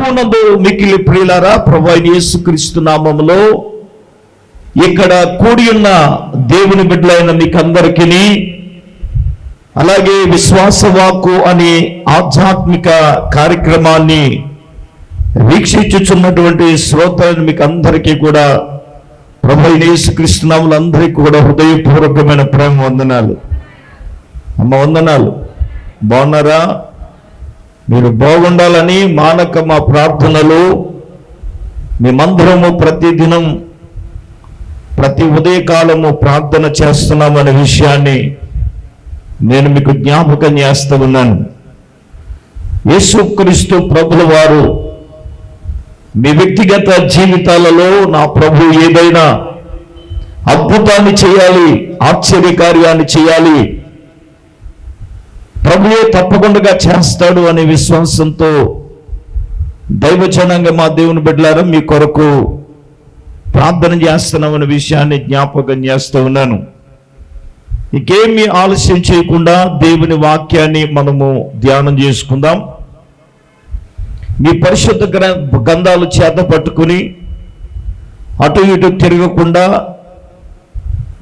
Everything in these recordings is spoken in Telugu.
ప్రభువునందు మిక్కిలి ప్రియులారా, ప్రభువైన యేసుక్రీస్తు నామములో ఇక్కడ కూడి ఉన్న దేవుని బిడ్డలైన మీకందరికీ, అలాగే విశ్వాసవాక్కు అనే ఆధ్యాత్మిక కార్యక్రమాన్ని వీక్షించుచున్నటువంటి శ్రోతలను మీకు అందరికీ కూడా ప్రభువైన యేసుక్రీస్తు నామములో అందరికీ కూడా హృదయపూర్వకమైన ప్రేమ వందనాలు. అమ్మ వందనాలు. బాగున్నారా? మీరు బాగుండాలని మానక మా ప్రార్థనలు. మేమందరము ప్రతిదినం ప్రతి ఉదయకాలము ప్రార్థన చేస్తున్నామనే విషయాన్ని నేను మీకు జ్ఞాపకం చేస్తూ ఉన్నాను. యేసుక్రీస్తు ప్రభుల వారు మీ వ్యక్తిగత జీవితాలలో నా ప్రభు ఏదైనా అద్భుతాన్ని చేయాలి, ఆశ్చర్యకార్యాన్ని చేయాలి, ప్రభువే తప్పకుండా చేస్తాడు అనే విశ్వాసంతో దైవజనంగా మా దేవుని బిడ్డలారా మీ కొరకు ప్రార్థన చేస్తున్నామనే విషయాన్ని జ్ఞాపకం చేస్తూ ఉన్నాను. ఇంకేమీ ఆలస్యం చేయకుండా దేవుని వాక్యాన్ని మనము ధ్యానం చేసుకుందాం. మీ పరిశుద్ధ గ్రంథాలు చేత పట్టుకుని అటు ఇటు తిరగకుండా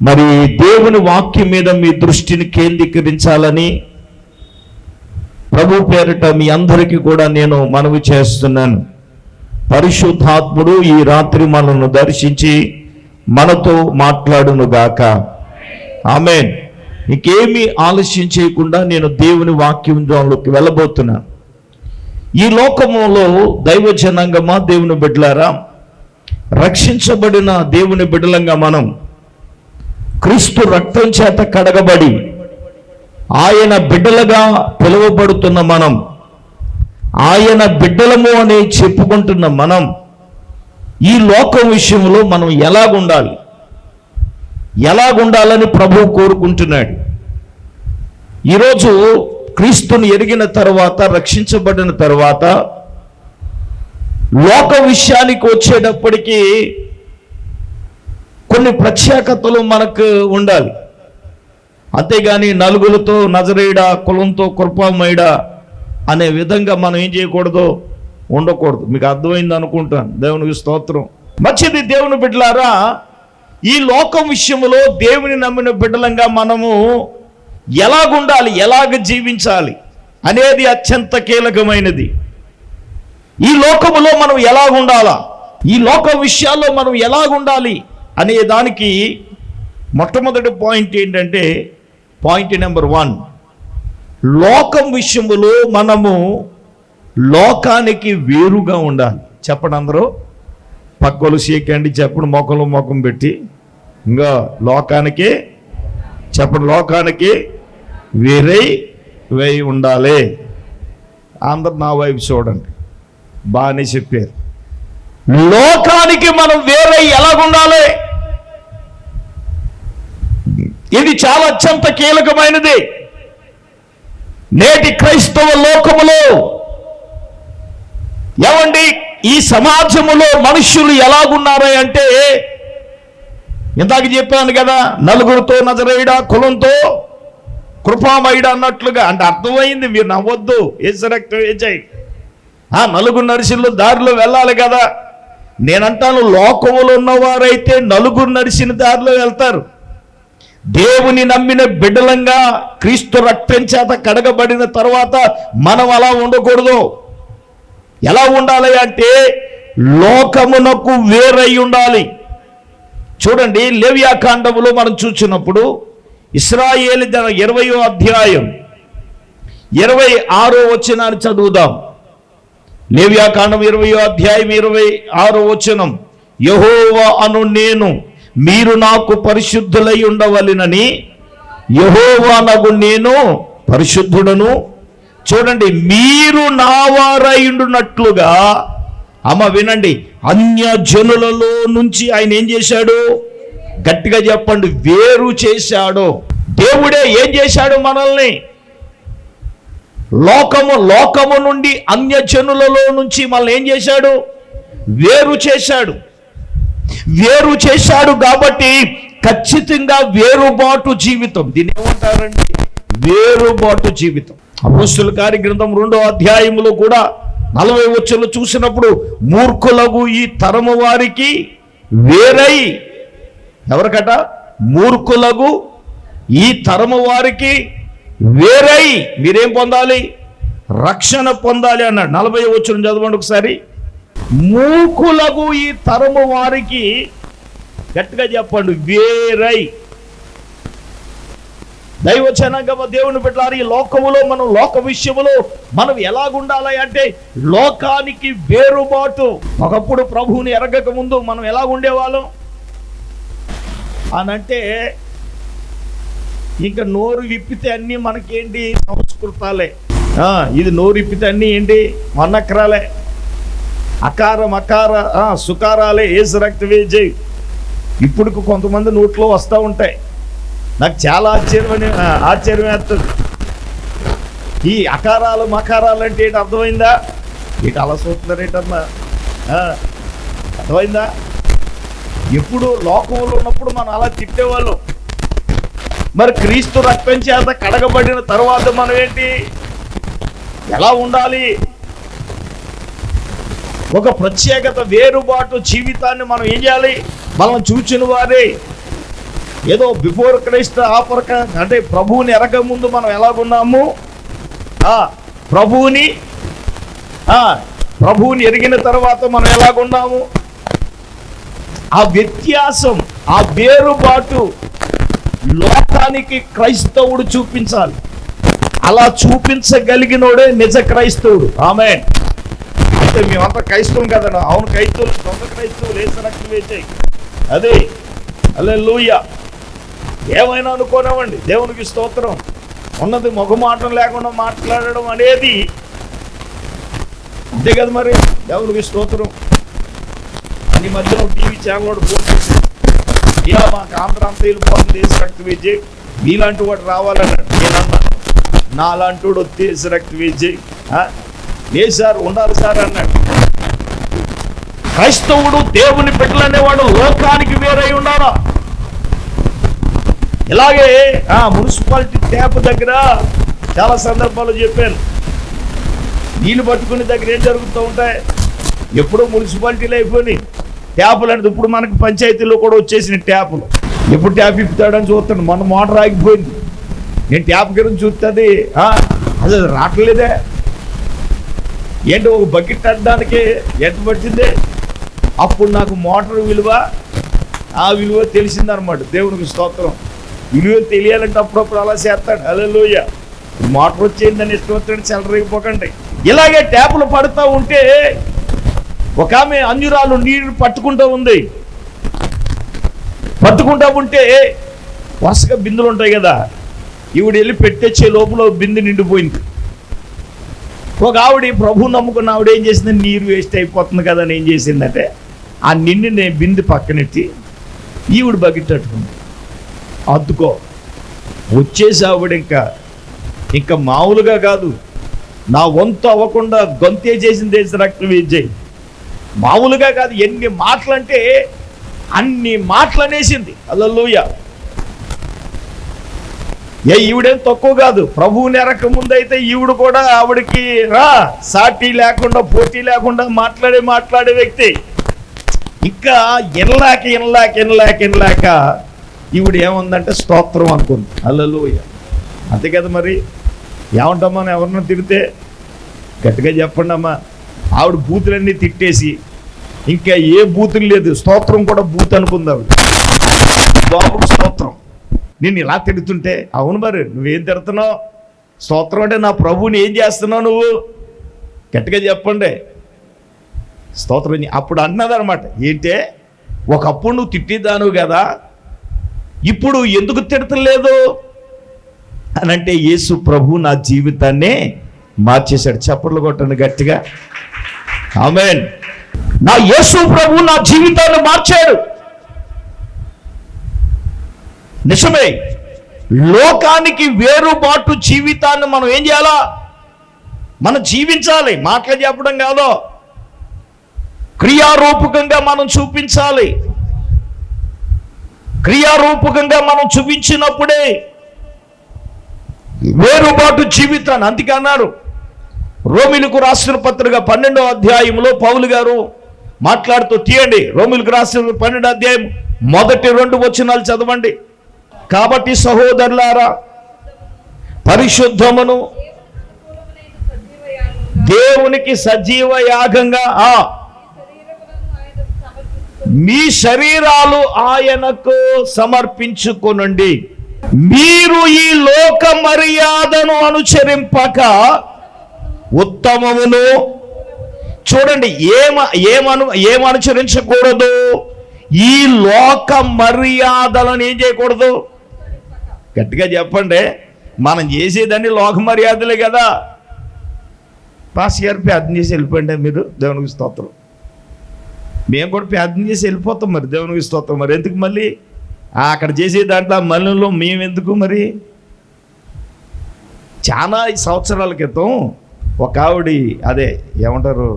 మరి దేవుని వాక్యం మీద మీ దృష్టిని కేంద్రీకరించాలని ప్రభు పేరిట మీ అందరికీ కూడా నేను మనవి చేస్తున్నాను. పరిశుద్ధాత్ముడు ఈ రాత్రి మనల్ని దర్శించి మనతో మాట్లాడును గాక. ఆమేన్. ఇంకేమీ ఆలస్యం చేయకుండా నేను దేవుని వాక్యంలోకి వెళ్ళబోతున్నాను. ఈ లోకములో దైవజనంగమా దేవుని బిడ్డలారా, రక్షించబడిన దేవుని బిడ్డలంగా మనం క్రీస్తు రక్తం చేత కడగబడి ఆయన బిడ్డలుగా పిలువబడుతున్న మనం, ఆయన బిడ్డలము అని చెప్పుకుంటున్న మనం ఈ లోకం విషయంలో మనం ఎలాగుండాలని ప్రభువు కోరుకుంటున్నాడు. ఈరోజు క్రీస్తుని ఎరిగిన తర్వాత, రక్షించబడిన తర్వాత లోక విషయానికి వచ్చేటప్పటికీ కొన్ని ప్రత్యేకతలు మనకు ఉండాలి. అంతేగాని నలుగులతో నజరేయుడా, కులంతో కృపామయుడా అనే విధంగా మనం ఏం చేయకూడదు, ఉండకూడదు. మీకు అర్థమైంది అనుకుంటాను. దేవునికి స్తోత్రం. మంచిది దేవుని బిడ్డలారా, ఈ లోకం విషయంలో దేవుని నమ్మిన బిడ్డలంగా మనము ఎలాగుండాలి, ఎలాగ జీవించాలి అనేది అత్యంత కీలకమైనది. ఈ లోకములో మనం ఎలాగుండాలా, ఈ లోక విషయాల్లో మనం ఎలాగుండాలి అనే దానికి మొట్టమొదటి పాయింట్ ఏంటంటే, పాయింట్ నెంబర్ 1, లోకం విషయంలో మనము లోకానికి వేరుగా ఉండాలి. చెప్పండి అందరూ. పక్కలు చేయకండి, చెప్పండి మొక్కలు మొఖం పెట్టి. ఇంకా లోకానికి చెప్పండి, లోకానికి వేరై ఉండాలి. అందరు నా వైపు చూడండి, బాగానే చెప్పారు. లోకానికి మనం వేరై ఎలాగుండాలి, ఇది చాలా అత్యంత కీలకమైనది. నేటి క్రైస్తవ లోకములో ఏమండి, ఈ సమాజములో మనుషులు ఎలాగున్నారా అంటే, ఇందాక చెప్పాను కదా, నలుగురితో నజరేయుడా, కులంతో కృపామయుడా అన్నట్లుగా. అంటే అర్థమైంది, మీరు నవ్వొద్దు. నలుగురు నడిచిళ్ళు దారిలో వెళ్ళాలి కదా. నేనంటాను, లోకములో ఉన్నవారైతే నలుగురు నడిచిన దారిలో వెళ్తారు. దేవుని నమ్మిన బిడ్డలంగా క్రీస్తు రక్తం చేత కడగబడిన తర్వాత మనం అలా ఉండకూడదు. ఎలా ఉండాలి అంటే, లోకమునకు వేరై ఉండాలి. చూడండి, లేవియాకాండములో మనం చూసినప్పుడు ఇశ్రాయేలు 20వ అధ్యాయం 26వ వచనాన్ని చదువుదాం. లేవియాకాండం 20వ అధ్యాయం 26వ వచనం. యెహోవా అను నేను మీరు నాకు పరిశుద్ధులై ఉండవలెనని యెహోవానగు నేను పరిశుద్ధుడను. చూడండి, మీరు నా వారైండునట్లుగా, అమ్మ వినండి, అన్యజనులలో నుంచి ఆయన ఏం చేశాడు? గట్టిగా చెప్పండి, వేరు చేశాడు. దేవుడే ఏం చేశాడు? మనల్ని లోకము నుండి, అన్యజనులలో నుంచి మనల్ని ఏం చేశాడు? వేరు చేశాడు. వేరు చేశాడు కాబట్టి ఖచ్చితంగా వేరుబాటు జీవితం, దీన్ని ఏమంటారండి? వేరుబాటు జీవితం. అపోస్తలుల కార్యగ్రంథం 2వ అధ్యాయములో కూడా 40 వచనంలో చూసినప్పుడు మూర్ఖులకు ఈ తరము వారికి వేరై, ఎవరికట? మూర్ఖులకు ఈ తరము వారికి వేరై మీరేం పొందాలి? రక్షణ పొందాలి అన్నాడు. 40 వచనం చదవండి ఒకసారి. మూర్ఖులకు ఈ తరము వారికి, గట్టిగా చెప్పండి, వేరై. దైవజనంగా దేవుని బిడ్డలారా, ఈ లోకములో మనం లోక విషయములో మనం ఎలాగుండాలి అంటే లోకానికి వేరుబాటు. ఒకప్పుడు ప్రభువుని ఎరగక ముందు మనం ఎలాగుండేవాళ్ళం అనంటే ఇంకా నోరు విప్పితే అన్నీ మనకేంటి? సంస్కృతాలే. ఇది నోరు విప్పితే అన్నీ ఏంటి? మన్నక్రాలే, అకారం అకార సుకారాలే, ఏసు రక్త వేజే. ఇప్పుడు కొంతమంది నోట్లో వస్తూ ఉంటాయి. నాకు చాలా ఆశ్చర్యం వేస్తుంది. ఈ అకారాలు మకారాలు అంటే ఏంటి? అర్థమైందా? ఏంటి అలా చూస్తున్నారేంటమ్మా? అర్థమైందా? ఎప్పుడు లోకంలో ఉన్నప్పుడు మనం అలా తిట్టేవాళ్ళం. మరి క్రీస్తు రక్తం చేత కడగబడిన తర్వాత మనం ఏంటి? ఎలా ఉండాలి? ఒక ప్రత్యేకత, వేరుబాటు జీవితాన్ని మనం ఏం చేయాలి? మనం చూచిన వారే ఏదో బిఫోర్ క్రైస్ట్ ఆఫర్ అంటే ప్రభువుని ఎరగ ముందు మనం ఎలాగున్నాము, ప్రభువుని ఎరిగిన తర్వాత మనం ఎలాగున్నాము, ఆ వ్యత్యాసం, ఆ వేరుబాటు లోకానికి క్రైస్తవుడు చూపించాలి. అలా చూపించగలిగినోడే నిజ క్రైస్తవుడు. ఆమేన్. అంటే మేమంతా క్రైస్తవం కదన్నా. అవును, క్రైస్తవులు, సొంత క్రైస్తవులు, యేసు రక్తం వేసాయి. అదే హల్లెలూయా. ఏమైనా అనుకోనివ్వండి, దేవునికి స్తోత్రం. ఉన్నది మొగమాటం లేకుండా మాట్లాడడం అనేది అంతే కదా మరి. దేవునికి స్తోత్రం. ఈ మధ్యలో టీవీ ఛానల్ ఫోన్ చేసి, ఇలా మాకు ఆంధ్ర అంతా వెళ్ళిపోతుంది, యేసు రక్తం వేజే, మీలాంటి వాడు రావాలన్నాడు. నేనన్నా నాలాంటి వాడు వస్తే యేసు రక్తం వేజే. లేదు సార్, ఉండాలి సార్ అన్నాడు. క్రైస్తవుడు, దేవుని బిడ్డలనేవాడు లోకానికి వేరై ఉండాలా. ఇలాగే మున్సిపాలిటీ ట్యాప్ దగ్గర చాలా సందర్భాలు చెప్పాను. నీళ్ళు పట్టుకునే దగ్గర ఏం జరుగుతూ ఉంటాయి? ఎప్పుడో మున్సిపాలిటీలో అయిపోయి ట్యాపులు అనేది ఇప్పుడు మనకి పంచాయతీలో కూడా వచ్చేసిన ట్యాపులు. ఎప్పుడు ట్యాప్ ఇప్పుతాడని చూస్తాను. మన మోటార్ ఆగిపోయింది, నేను ట్యాప్ గురించి చూస్తుంది అది రావట్లేదే ఏంటి? ఒక బకెట్ అడ్డానికి ఎంత పట్టింది? అప్పుడు నాకు మోటార్ విలువ, ఆ విలువ తెలిసిందనమాట. దేవునికి స్తోత్రం. విలువ తెలియాలంటే అప్పుడప్పుడు అలా చేస్తాడు. హల్లెలూయా. మోటార్ వచ్చేయిందని ఇష్టం వచ్చాడు, చెలరైపోకండి. ఇలాగే ట్యాపులు పడుతూ ఉంటే ఒక ఆమె అంజురాలు నీరు పట్టుకుంటూ ఉంది. పట్టుకుంటూ ఉంటే వరుసగా బిందులు ఉంటాయి కదా, ఈవిడ వెళ్ళి పెట్టేచ్చే లోపల బిందు నిండిపోయింది. ఒక ఆవిడ, ప్రభు నమ్ముకున్న ఆవిడ ఏం చేసింది? నీరు వేస్ట్ అయిపోతుంది కదా అని ఏం చేసిందంటే ఆ నిండిని బిందు పక్కనెట్టి ఈవిడ బకెట్ అట్టుకుంది. అద్దుకో వచ్చేసి ఆవిడ ఇంకా మామూలుగా కాదు, నా వంతు అవ్వకుండా గొంతే చేసింది యేసు రక్తం వేజే. మామూలుగా కాదు, ఎన్ని మాటలు అంటే అన్ని మాటలు అనేసింది. హల్లెలూయా. ఈవిడేం తక్కువ కాదు. ప్రభువుని ఎరక ముందైతే ఈవిడ కూడా ఆవిడకి సాటి లేకుండా, పోటీ లేకుండా మాట్లాడే వ్యక్తి. ఇంకా ఎనలాక ఈవిడ ఏముందంటే స్తోత్రం అనుకుంది. హల్లెలూయా. అంతే కదా మరి. ఏమంటామా ఎవరన్నా తిడితే? గట్టిగా చెప్పండి అమ్మా. ఆవిడ బూతులన్నీ తిట్టేసి ఇంకా ఏ బూతులు లేదు, స్తోత్రం కూడా బూత్ అనుకుంది ఆవిడ. బాబుకు స్తోత్రం. నేను ఇలా తిడుతుంటే, అవును మరి నువ్వేం తిడుతున్నావు? స్తోత్రం అంటే నా ప్రభువుని ఏం చేస్తున్నావు నువ్వు? గట్టిగా చెప్పండి. స్తోత్రం. అప్పుడు అన్నదనమాట, ఏంటే ఒకప్పుడు నువ్వు తిట్టేదాను కదా, ఇప్పుడు ఎందుకు తిడతలేదు అని అంటే, యేసు ప్రభు నా జీవితాన్నే మార్చేశాడు. చప్పట్లు కొట్టండి గట్టిగా. ఆమేన్. నా యేసు ప్రభు నా జీవితాన్ని మార్చాడు. నిజమే. లోకానికి వేరుబాటు జీవితాన్ని మనం ఏం చేయాలా? మనం జీవించాలి. మాటలు చెప్పడం కాదు, క్రియారూపకంగా మనం చూపించాలి. క్రియారూపకంగా మనం చూపించినప్పుడే వేరుబాటు జీవితాన్ని. అందుకే అన్నాడు, రోమిలకు రాసిన పత్రిక 12వ అధ్యాయంలో పౌలు గారు మాట్లాడుతూ, తీయండి రోమిలకు రాసిన 12వ అధ్యాయం మొదటి 2 వచనాలు చదవండి. కాబట్టి సహోదరులారా, పరిశుద్ధమును దేవునికి సజీవ యాగంగా మీ శరీరాలు ఆయనకు సమర్పించుకొనండి. మీరు ఈ లోక మర్యాదను అనుసరింపక ఉత్తమమును, చూడండి, ఏం అనుసరించకూడదు? ఈ లోక మర్యాదలను ఏం చేయకూడదు? గట్టిగా చెప్పండి. మనం చేసేదాన్ని లోక మర్యాదలే కదా. పాస్ గారు ప్రార్థన చేసి వెళ్ళిపోండి మీరు, దేవునికి స్తోత్రం. మేము కూడా ప్రార్థన చేసి వెళ్ళిపోతాం మరి, దేవునికి స్తోత్రం. మరి ఎందుకు మళ్ళీ అక్కడ చేసే దాంట్లో మళ్ళీలో మేము ఎందుకు మరి? చాలా సంవత్సరాల క్రితం ఒక ఆవిడ, అదే ఏమంటారు,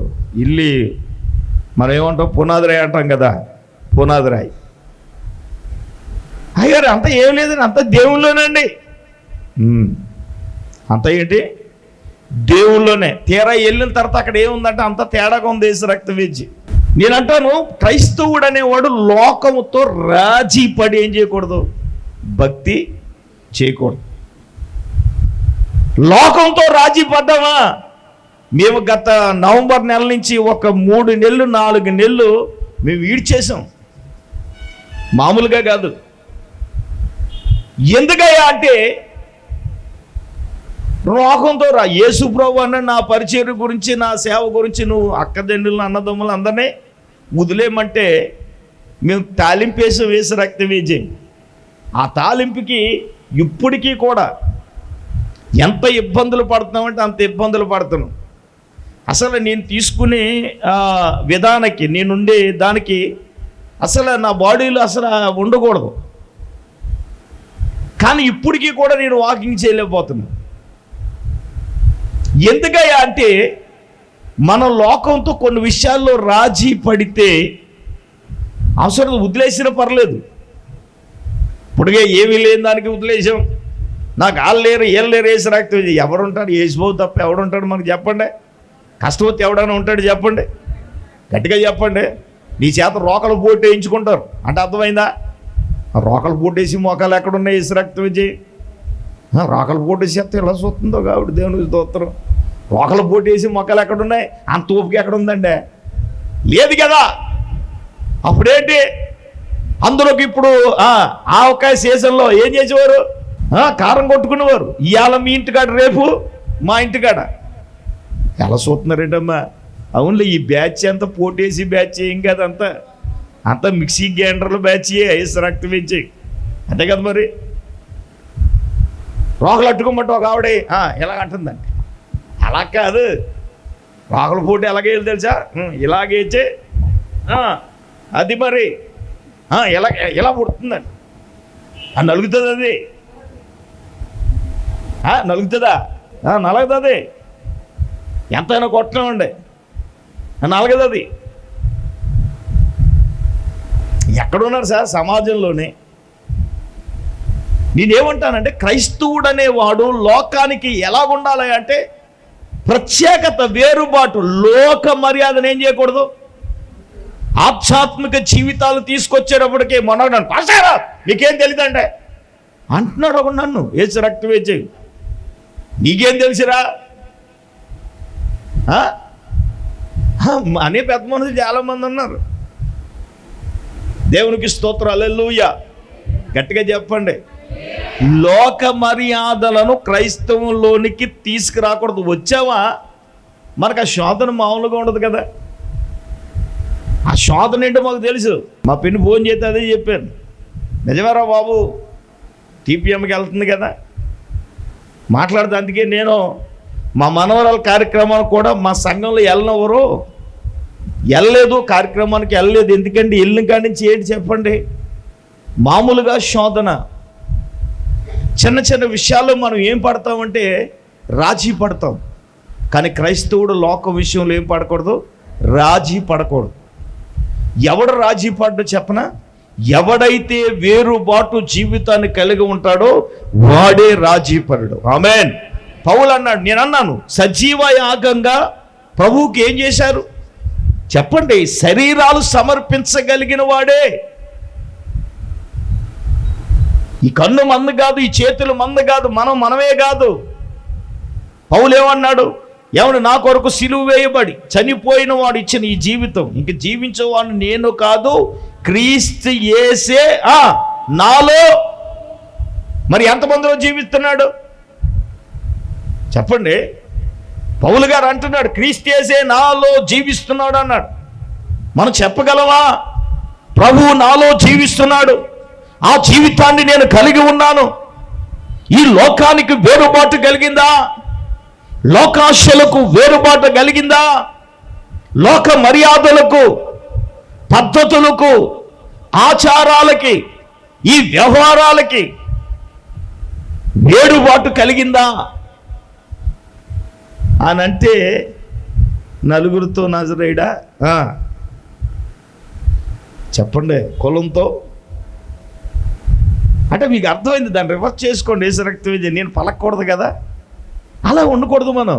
ఇల్లు మనం ఏమంటాం, పునాదిరాయి అంటాం కదా, పునాదిరాయి. అయ్యారు అంతా ఏం లేదండి, అంతా దేవుళ్ళోనండి. అంతా ఏంటి? దేవుళ్ళోనే. తీరా వెళ్ళిన తర్వాత అక్కడ ఏముందంటే అంత తేడాగా ఉంది. యేసు రక్తం ఇచ్చి నేనంటాను, క్రైస్తవుడు అనేవాడు లోకముతో రాజీ పడి ఏం చేయకూడదు? భక్తి చేయకూడదు. లోకంతో రాజీ పడ్డామా? మేము గత నవంబర్ నెల నుంచి ఒక 3 నెలలు 4 నెలలు మేము ఈడ్చేసాం, మామూలుగా కాదు. ఎందుకయ్యా అంటే లోకంతో యేసు ప్రభు అన్న నా పరిచర్య గురించి, నా సేవ గురించి నువ్వు అక్కదండ్రులను అన్నదమ్ములు అందరినీ వదిలేయమంటే మేము తాలింపేసాం, వేసి రక్తం వేసాం. ఆ తాలింపుకి ఇప్పటికీ కూడా ఎంత ఇబ్బందులు పడుతున్నామంటే అంత ఇబ్బందులు పడుతున్నాం. అసలు నేను తీసుకునే విధానానికి, నేనుండే దానికి అసలు నా బాడీలో అసలు ఉండకూడదు. కానీ ఇప్పటికీ కూడా నేను వాకింగ్ చేయలేకపోతున్నాను. ఎందుకయ్యా అంటే మనం లోకంతో కొన్ని విషయాల్లో రాజీ పడితే అవసరం వదిలేసినా పర్లేదు. ఇప్పుడుగా ఏమీ లేని దానికి వదిలేసాం. నాకు వాళ్ళు లేరు, ఏళ్ళు లేరు, వేసి రాకపోతే ఎవరుంటాడు? వేసిపోవు తప్ప ఎవడుంటాడు మనకు? చెప్పండి. కష్టపడితే ఎవడైనా ఉంటాడు? చెప్పండి, గట్టిగా చెప్పండి. నీ చేత రోకలు పోటీ వేయించుకుంటారు అంటే అర్థమైందా? రోకలు పోటేసి మోకాలు ఎక్కడున్నాయి? వేసి రక్తం ఇచ్చి రోకలు పోటేసి చెప్తే ఎలా చూస్తుందో కాబట్టి దేవునికి స్తోత్రం. రోకలు పోటేసి మొక్కలు ఎక్కడున్నాయి? అంత ఓపిక ఎక్కడ ఉందండి? లేదు కదా. అప్పుడేంటి అందులోకి ఇప్పుడు ఆవకాయ సీజన్లో ఏం చేసేవారు? కారం కొట్టుకునేవారు. ఇవాళ మీ ఇంటికాడ, రేపు మా ఇంటికాడ. ఎలా చూస్తున్నారేంటమ్మా? అవునులే, ఈ బ్యాచ్ అంతా పోటేసి బ్యాచ్ ఏం కాదు, అంతా మిక్సీ గ్రైండర్ల బ్యాచ్ వేసి రక్తం వేయించి, అంతే కదా. మరి రోకలు అట్టుకోమంటే ఒక ఆవిడ ఇలాగ అంటుందండి. అలా కాదు, రోకల పోటీ ఎలాగే తెలుసా? ఇలాగేచ్చే అది మరి ఎలా పుడుతుందండి. నలుగుతుంది అది, నలుగుతుందా? నలగదు. ఎంతైనా కొట్టమండి, నలగదు అది. ఎక్కడున్నారు సార్ సమాజంలోనే? నేనేమంటానంటే క్రైస్తవుడు అనేవాడు లోకానికి ఎలాగుండాలి అంటే ప్రత్యేకత, వేరుబాటు, లోక మర్యాదను ఏం చేయకూడదు. ఆధ్యాత్మిక జీవితాలు తీసుకొచ్చేటప్పటికే మనకు పాసారా మీకేం తెలియదంటే అంటున్నాడు ఒక నన్ను, వేసి రక్తం వేచి నీకేం తెలిసిరా అనే పెద్ద మనుషులు చాలామంది ఉన్నారు. దేవునికి స్తోత్రం, హల్లెలూయా. గట్టిగా చెప్పండి. లోక మర్యాదలను క్రైస్తవంలోనికి తీసుకురాకూడదు. వచ్చావా మనకు ఆ శోధన మామూలుగా ఉండదు కదా. ఆ శోధన ఏంటో మాకు తెలుసు. మా పిన్ని ఫోన్ చేస్తే అదే చెప్పాను. నిజమేరా బాబు, టీపీఎంకి వెళ్తుంది కదా మాట్లాడితే. అందుకే నేను మా మనవరాల కార్యక్రమానికి కూడా మా సంఘంలో వెళ్ళలేదు, కార్యక్రమానికి వెళ్ళలేదు. ఎందుకంటే వెళ్ళిన కాడి నుంచి ఏంటి చెప్పండి, మామూలుగా శోధన. చిన్న చిన్న విషయాల్లో మనం ఏం పడతామంటే రాజీ పడతాం. కానీ క్రైస్తవుడు లోక విషయంలో ఏం పడకూడదు, రాజీ పడకూడదు. ఎవడు రాజీ పడ్డు చెప్పనా? ఎవడైతే వేరుబాటు జీవితాన్ని కలిగి ఉంటాడో వాడే రాజీపరుడు. ఆమేన్. పౌలు అన్నాడు, నేను అన్నాను సజీవ యాగంగా ప్రభువుకి ఏం చేశారు చెప్పండి? శరీరాలు సమర్పించగలిగిన వాడే. ఈ కన్ను మంద కాదు, ఈ చేతులు మంద కాదు, మనమే కాదు. పౌలు ఏమన్నాడు? ఏమన్నా నా కొరకు సిలువ వేయబడి చనిపోయిన వాడు ఇచ్చిన ఈ జీవితం ఇంక జీవించేవాడు నేను కాదు, క్రీస్తు యేసే నాలో. మరి ఎంతమందిలో జీవిస్తున్నాడు చెప్పండి? పౌలు గారు అంటున్నాడు క్రీస్తు యేసే నాలో జీవిస్తున్నాడు అన్నాడు. మనం చెప్పగలవా? ప్రభువు నాలో జీవిస్తున్నాడు, ఆ జీవితాన్ని నేను కలిగి ఉన్నాను. ఈ లోకానికి వేరుబాటు కలిగిందా? లోకాశలకు వేరుబాటు కలిగిందా? లోక మర్యాదలకు, పద్ధతులకు, ఆచారాలకి, ఈ వ్యవహారాలకి వేరుబాటు కలిగిందా అని అంటే నలుగురితో నజరేయుడా చెప్పండి, కులంతో అంటే మీకు అర్థమైంది. దాన్ని రివర్స్ చేసుకోండి. యేసు రక్తం నేను పలకూడదు కదా, అలా ఉండకూడదు. మనం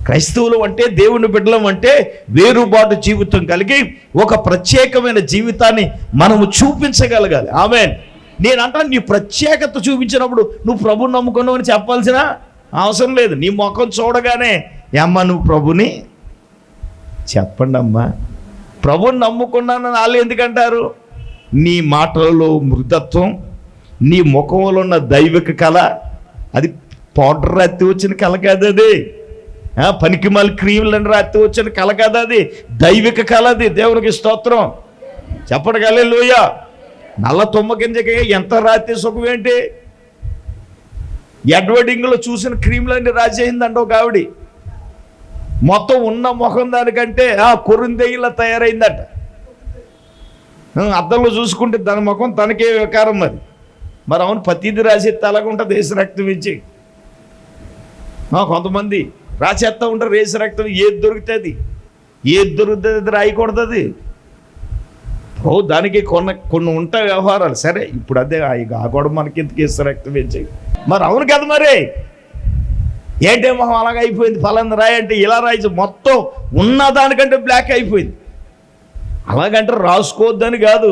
క్రైస్తవులు అంటే, దేవుని బిడ్డలం అంటే వేరుబాటు జీవితం కలిగి ఒక ప్రత్యేకమైన జీవితాన్ని మనము చూపించగలగాలి. ఆమేన్. నేనంటాను, నీ ప్రత్యేకత చూపించినప్పుడు నువ్వు ప్రభుని నమ్ముకున్నావు అని చెప్పాల్సిన అవసరం లేదు. నీ ముఖం చూడగానే అమ్మ నువ్వు ప్రభుని చెప్పండి అమ్మా, ప్రభుని నమ్ముకున్నానని వాళ్ళు ఎందుకంటారు? నీ మాటలలో మృదత్వం, నీ ముఖంలో ఉన్న దైవిక కళ, అది పౌడర్ రాత్రి వచ్చిన కళ కాదు, అది పనికి మళ్ళీ క్రీములను రాత్రి వచ్చిన కళ కాదు, అది దైవిక కళ. అది దేవునికి స్తోత్రం చెప్పండి. హల్లెలూయా. నల్ల తుమ్మ గింజకి ఎంత రాత్రి సుఖం ఏంటి? అడ్వర్టైజింగ్లో చూసిన క్రీములన్నీ రాసేయిందంట ఒక ఆవిడ. మొత్తం ఉన్న ముఖం దానికంటే కొరిందెయ్యిలా తయారైందట. అద్దంలో చూసుకుంటే దాని ముఖం తనకే వికారం. మరి అవును, ప్రతిదీ రాసేస్తే అలాగ ఉంటుంది. యేసు రక్తం ఇచ్చి కొంతమంది రాసేస్తూ ఉంటారు యేసు రక్తం. ఏది దొరుకుతుంది, ఏది దొరుకుతుంది అది రాయకూడదు. దానికి కొన్ని ఉంటాయి వ్యవహారాలు. సరే, ఇప్పుడు అదే ఆ కూడా మనకి ఎందుకు యేసు రక్తం ఇచ్చి. మరి అవును కదా, మరి ఏంటే మొహం అలాగ అయిపోయింది, ఫలానా రాయి అంటే ఇలా రాయించి మొత్తం ఉన్న దానికంటే బ్లాక్ అయిపోయింది. అలాగంటే రాసుకోవద్దని కాదు,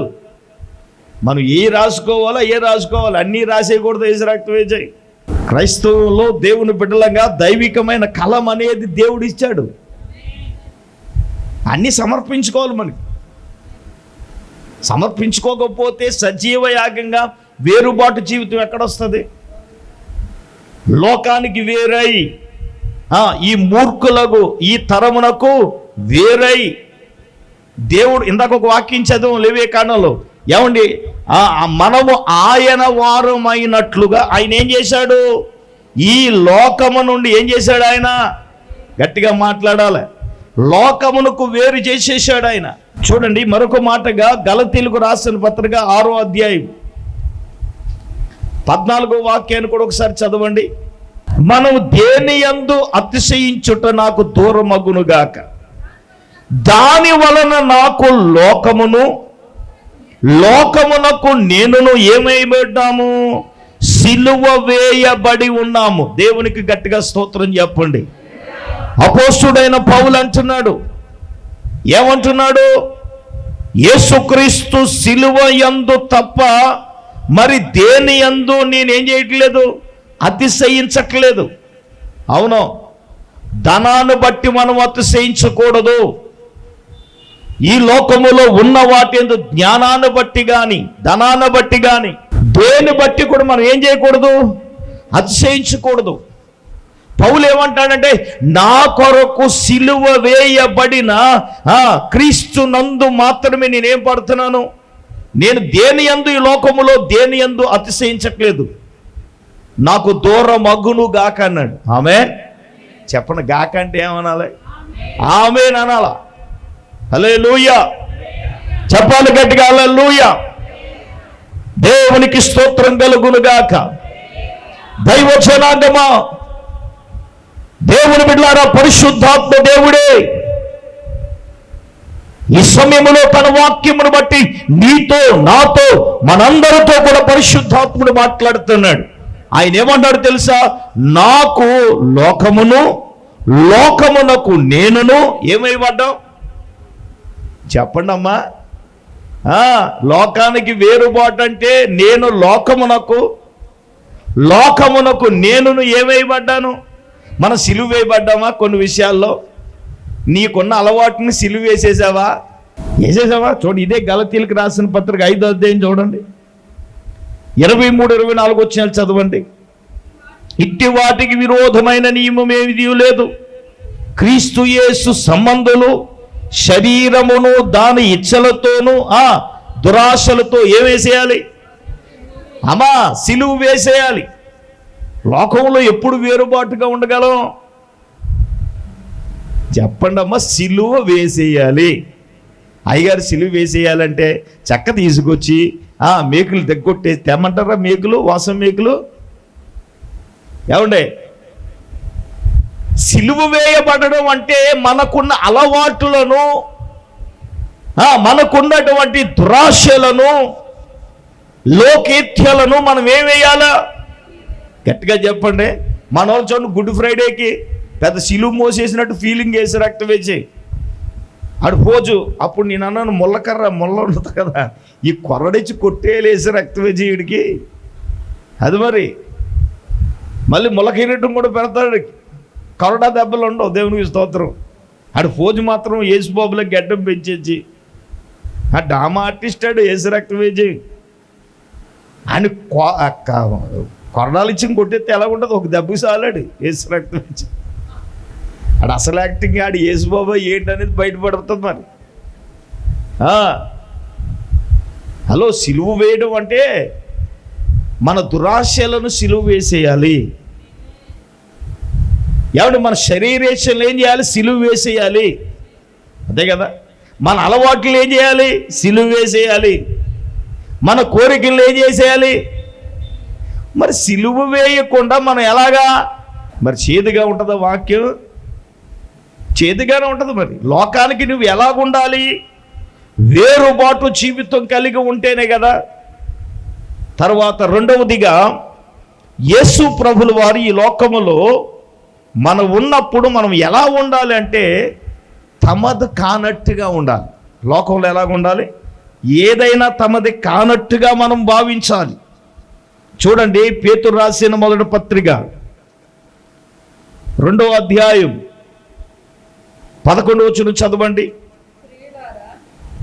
మనం రాసుకోవాలి అన్నీ రాసేయకూడదు. యేసు రక్తం వేసాయి. క్రైస్తవుల్లో దేవుని బిడ్డలంగా దైవికమైన కలం అనేది దేవుడు ఇచ్చాడు. అన్నీ సమర్పించుకోవాలి. మనకి సమర్పించుకోకపోతే సజీవ యాగంగా వేరుబాటు జీవితం ఎక్కడొస్తుంది? లోకానికి వేరై, ఈ మూర్ఖులకు, ఈ తరమునకు వేరై దేవుడు ఇందాక ఒక వాక్యం చదువు లేవియకాండంలో, ఏమండి మనము ఆయన వారమైనట్లుగా ఆయన ఏం చేశాడు? ఈ లోకము నుండి ఏం చేశాడు? ఆయన గట్టిగా మాట్లాడాలి. లోకమునకు వేరు చేసేసాడు ఆయన. చూడండి, మరొక మాటగా గలతీయులకు రాసిన పత్రిక 6వ అధ్యాయం 14వ వాక్యాన్ని కూడా ఒకసారి చదవండి. మనం దేని యందు అతిశయించుట నాకు దూరమగునుగాక, దాని వలన నాకు లోకమునకు నేనును ఏమైబడ్డాము? సిలువ వేయబడి ఉన్నాము. దేవునికి గట్టిగా స్తోత్రం చెప్పండి. అపోస్తుడైన పౌలు అంటున్నాడు, ఏమంటున్నాడు? యేసుక్రీస్తు సిలువ యందు తప్ప మరి దేని యందు నేనేం చేయట్లేదు, అతిశయించట్లేదు. అవును, ధనాన్ని బట్టి మనం అతిశయించకూడదు. ఈ లోకములో ఉన్న వాటి యందు జ్ఞానాన్ని బట్టి కానీ, ధనాన్ని బట్టి కానీ, దేని బట్టి కూడా మనం ఏం చేయకూడదు, అతిశయించకూడదు. పౌలు ఏమంటాడంటే, నా కొరకు సిలువ వేయబడిన క్రీస్తు నందు మాత్రమే నేనేం పడుతున్నాను. నేను దేని యందు, ఈ లోకములో దేని యందు అతిశయించట్లేదు. నాకు దూరం అగును గాక అన్నాడు. ఆమేన్ చెప్పండి. గాక అంటే ఏమనాలి? ఆమేన్ అనాలా? హల్లెలూయా చెప్పాలి గట్టిగా. హల్లెలూయా. దేవునికి స్తోత్రం కలుగును గాక. దైవ జనాంగమా, దేవుని బిడ్డలారా, పరిశుద్ధాత్మ దేవుడే ఈ సమయంలో తన వాక్యమును బట్టి నీతో, నాతో, మనందరితో కూడా పరిశుద్ధాత్ముడు మాట్లాడుతున్నాడు. ఆయన ఏమంటాడు తెలుసా? నాకు లోకమునకు నేనును ఏమైపడ్డాం? చెప్పండి అమ్మా. లోకానికి వేరుబాటు అంటే నేను లోకమునకు నేనును ఏమైపడ్డాను? మనం సిలువ వేయబడ్డామా? కొన్ని విషయాల్లో నీకున్న అలవాటుని సిలువ వేసేసావా? చూడండి, ఇదే గలతీయులకు రాసిన పత్రిక 5వ అధ్యాయం చూడండి, 23-24 వచనాలు చదవండి. ఇట్టి వాటికి విరోధమైన నియమం ఏమీ లేదు. క్రీస్తు యేసు సంబంధులు శరీరమును దాని ఇచ్చలతోనూ దురాశలతో ఏమేసేయాలి? అమ్మా, సిలువ వేసేయాలి. లోకంలో ఎప్పుడు వేరుబాటుగా ఉండగలం? చెప్పండి అమ్మా. సిలువ వేసేయాలి. అయ్యగారు సిలువ వేసేయాలంటే చెక్క తీసుకొచ్చి మేకులు తెగొట్టేసి తెమ్మంటారా? మేకులు, వాసం మేకులు. ఏమండే, సిలువ వేయబడడం అంటే మనకున్న అలవాట్లను, మనకున్నటువంటి దురాశలను, లోకేత్యాలను మనం ఏం వేయాలా? గట్టిగా చెప్పండి. మన వాళ్ళు చూడండి, గుడ్ ఫ్రైడేకి పెద్ద సిలువ మోసేసినట్టు ఫీలింగ్ వేసి రక్తం వేసి ఆడు పోజు. అప్పుడు నేను అన్నాను, ముళ్ళ ఉంటుంది కదా, ఈ కొరడిచ్చి కొట్టేలేసి రక్తం వేసి వీడికి అది మరి మళ్ళీ ముళ్ళకిరటం కూడా పెడతాడు. కొరడా దెబ్బలు ఉండవు, దేవునికి స్తోత్రం. ఆడు పోజు మాత్రం యేసుబాబులో గడ్డం పెంచేసి ఆ డామా ఆర్టిస్ట్ ఆడు వేసి రక్తం వేసి ఆయన కొరడాలు ఇచ్చి కొట్టేస్తే ఎలా ఉంటుంది? ఒక దెబ్బకి సాలాడు వేసి రక్తం వేసి. ఆడు అసలు యాక్టింగ్ ఆడు యేసుబాబా ఏంటనేది బయటపడుతుంది మరి. హలో, సిలువ వేయడం అంటే మన దురాశలను సిలువ వేసేయాలి. ఏమంటే మన శరీరేషన్లు ఏం చేయాలి? సిలువ వేసేయాలి. అదే కదా. మన అలవాట్లు ఏం చేయాలి? సిలువ వేసేయాలి. మన కోరికలు ఏం చేసేయాలి? మరి సిలువ వేయకుండా మనం ఎలాగా? మరి చేదుగా ఉంటుందా వాక్యం? చేదుగానే ఉంటుంది. మరి లోకానికి నువ్వు ఎలాగుండాలి? వేరుబాటు జీవితం కలిగి ఉంటేనే కదా. తర్వాత రెండవదిగా, యేసు ప్రభుల వారు ఈ లోకములో మనం ఉన్నప్పుడు మనం ఎలా ఉండాలి అంటే తమది కానట్టుగా ఉండాలి. లోకంలో ఎలాగ ఉండాలి? ఏదైనా తమది కానట్టుగా మనం భావించాలి. చూడండి, పేతురు రాసిన మొదటి పత్రిక 2వ అధ్యాయం 11వ వచనం చదవండి.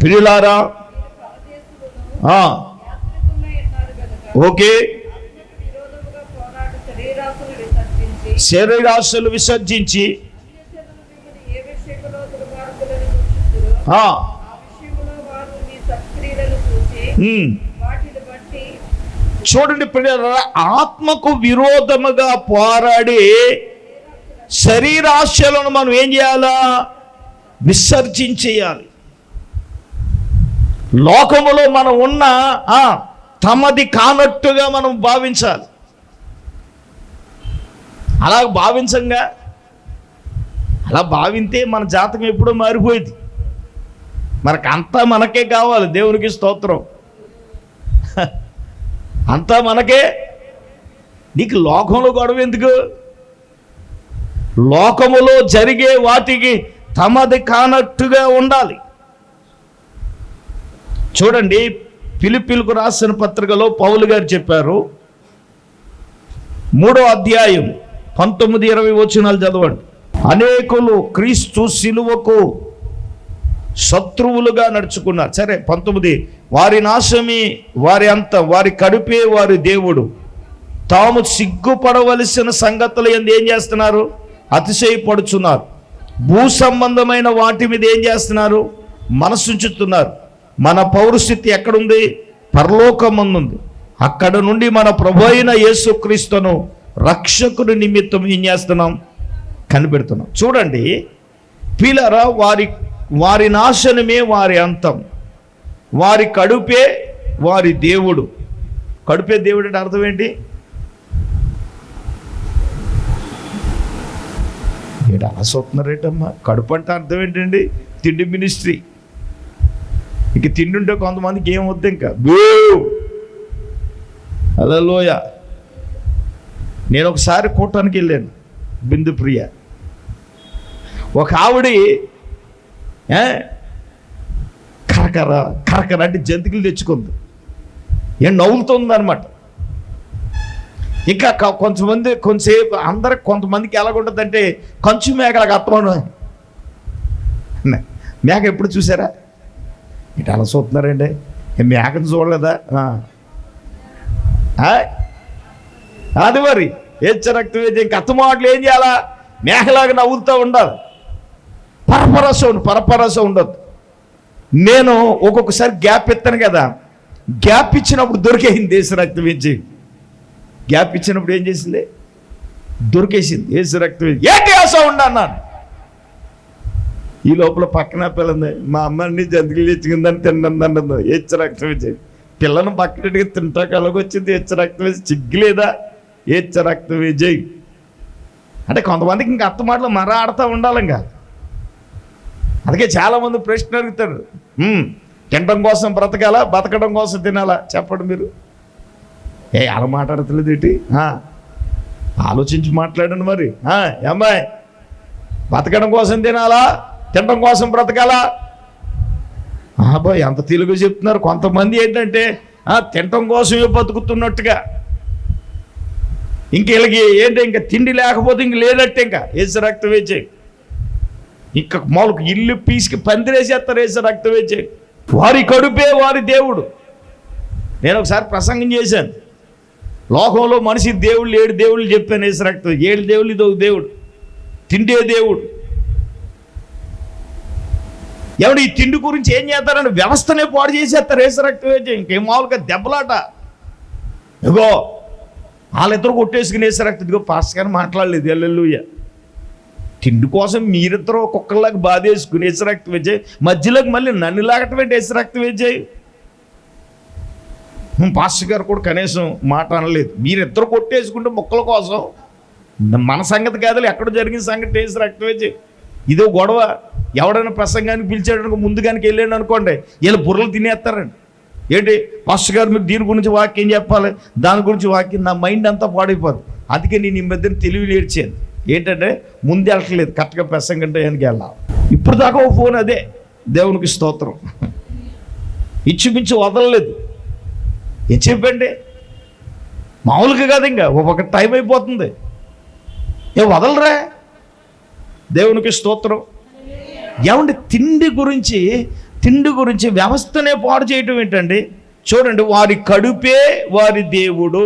ప్రియులారా, ఓకే, శరీరాశలు విసర్జించి చూడండి ప్రియులారా, ఆత్మకు విరోధముగా పోరాడి శరీరాశలను మనం ఏం చేయాలా? విసర్జించేయాలి. లోకములో మనం ఉన్న తమది కానట్టుగా మనం భావించాలి. అలా భావించంగా, అలా భావింతే మన జాతకం ఎప్పుడో మారిపోయింది. అంతా మనకే కావాలి. దేవునికి స్తోత్రం. అంతా మనకే. నీకు లోకంలో గొడవ ఎందుకు? లోకములో జరిగే వాటికి తమది కానట్టుగా ఉండాలి. చూడండి, ఫిలిప్పీలకు రాసిన పత్రికలో పౌలు గారు చెప్పారు, 3వ అధ్యాయం 19-20 వచనాలు చదవండి. అనేకులు క్రీస్తు సిలువకు శత్రువులుగా నడుచుకున్నారు. సరే, 19, వారి నాశమే వారి అంతం, వారి కడుపే వారి దేవుడు. తాము సిగ్గుపడవలసిన సంగతులు ఏం చేస్తున్నారు? అతిశయపడుచున్నారు. భూ సంబంధమైన వాటి మీద ఏం చేస్తున్నారు? మనసుంచుతున్నారు. మన పౌరస్థితి ఎక్కడుంది? పరలోకమందుంది. అక్కడ నుండి మన ప్రభు అయిన యేసుక్రీస్తును రక్షకుని నిమిత్తం ఏం చేస్తున్నాం? కనిపెడుతున్నాం. చూడండి ప్రియులారా, వారి నాశనమే వారి అంతం, వారి కడుపే వారి దేవుడు. కడుపే దేవుడు అంటే అర్థం ఏంటి? ఆసొస్తున్నారేటమ్మా. కడుపు అంటే అర్థం ఏంటండి? తిండి మినిస్ట్రీ. ఇంక తిండి ఉంటే కొంతమందికి ఏమవుద్ది? ఇంకా హల్లెలూయా. నేను ఒకసారి కూటానికి వెళ్ళాను, బిందు ప్రియ. ఒక ఆవిడ కరకర కరకర అంటే జంతికలు తెచ్చుకుంది, ఏం నవ్వులుతుంది అనమాట. ఇంకా కొంతసేపు అందరికి కొంతమందికి ఎలాగుంటుందంటే కంచు మేకలకు అత్తమను. మేక ఎప్పుడు చూసారా? ఇటు అలా చూస్తున్నారండి, మేకను చూడలేదా? అది మరి రక్తం ఇంక అత్తమాటలు ఏం చేయాలా? మేకలాగా నవ్వులుతూ ఉండాలి, పరపరస ఉండదు. నేను ఒక్కొక్కసారి గ్యాప్ ఇస్తాను కదా, గ్యాప్ ఇచ్చినప్పుడు దొరికేసింది యేసు రక్తం ఇచ్చి. గ్యాప్ ఇచ్చినప్పుడు ఏం చేసింది? దొరికేసింది యేసు రక్తం. ఏంటి ఆ సౌండ్ అన్నాను. ఈ లోపల పక్కన పిల్లంది, మా అమ్మని జంతికలు తెచ్చుకుందని తిన్నది. యేసు రక్తం ఇచ్చి పిల్లను పక్కనట్టుగా తింటా కలగొచ్చింది. యేసు రక్తం వేసి చిగ్గులేదా? యేసు రక్తం విజయ్ అంటే కొంతమందికి ఇంకా అత్త మాటలు మర ఆడుతూ ఉండాలి. ఇంకా అందుకే చాలామంది ప్రశ్న అడుగుతారు, తినడం కోసం బ్రతకాలా, బతకడం కోసం తినాలా? చెప్పండి మీరు. అలా మాట్లాడతలేదు ఏంటి? ఆలోచించి మాట్లాడండి మరి. అమ్మాయి, బతకడం కోసం తినాలా, తినడం కోసం బ్రతకాలా? బాయ్ ఎంత తెలుగు చెప్తున్నారు. కొంతమంది ఏంటంటే తినడం కోసమే బతుకుతున్నట్టుగా, ఇంక వీళ్ళకి ఏంటి ఇంకా తిండి లేకపోతే ఇంక లేనట్టే. ఇంకా యేసు రక్తం వేచే ఇంకా మామూలుగా ఇల్లు పీసుకి పందిరేసేస్తారు. యేసు రక్తం వేచే వారి కడుపే వారి దేవుడు. నేను ఒకసారి ప్రసంగం చేశాను, లోకంలో మనిషి దేవుళ్ళు 7 దేవుళ్ళు చెప్పాను. యేసు రక్తం 7 దేవుళ్ళు, ఇది ఒక దేవుడు, తిండే దేవుడు. ఎవడు ఈ తిండి గురించి ఏం చేస్తారని వ్యవస్థనే పాడు చేసేస్తారు. యేసు రక్తం వేచే ఇంకేం మామూలుగా దెబ్బలాట. ఇగో వాళ్ళిద్దరు కొట్టేసుకుని యేసు రక్తం, ఇదిగో పాస్టర్ గారు మాట్లాడలేదు, హల్లెలూయా. తిండి కోసం మీరిద్దరూ కుక్కర్లాగా బాధేసుకుని యేసు రక్తం వేచే, మధ్యలోకి మళ్ళీ నన్ను లాగటమేంటి యేసు రక్తం వేచే? పాస్టర్ గారు కూడా కనీసం మాట అనలేదు. మీరిద్దరు కొట్టేసుకుంటే మొక్కల కోసం, మన సంగతి కాదు, ఎక్కడ జరిగిన సంగతి యేసు రక్తం వేచే. ఇదో గొడవ. ఎవడైనా ప్రసంగానికి పిలిచాడనుకో ముందుగానికి వెళ్ళాడు అనుకోండి, వీళ్ళు బుర్రలు తినేస్తారండి. ఏంటి పాస్టర్ గారు మీరు దీని గురించి వాక్యం చెప్పాలి, దాని గురించి వాక్యం, నా మైండ్ అంతా పాడైపోదు. అందుకే నేను ఈ మధ్యన తెలివి నేర్చాను. ఏంటంటే ముందు వెళ్ళట్లేదు, కరెక్ట్గా ప్రసంగం టయానికి వెళ్ళాలి. ఇప్పుడు దాకా ఓ ఫోన్, అదే దేవునికి స్తోత్రం, ఇచ్చిమించి వదలలేదు. ఏం చెప్పండి, మామూలుగా కాదు, ఇంకా ఒక టైం అయిపోతుంది, ఏ వదలరా. దేవునికి స్తోత్రం. ఏమంటే తిండి గురించి వ్యవస్థనే పాడు చేయటం ఏంటండి? చూడండి, వారి కడుపే వారి దేవుడు.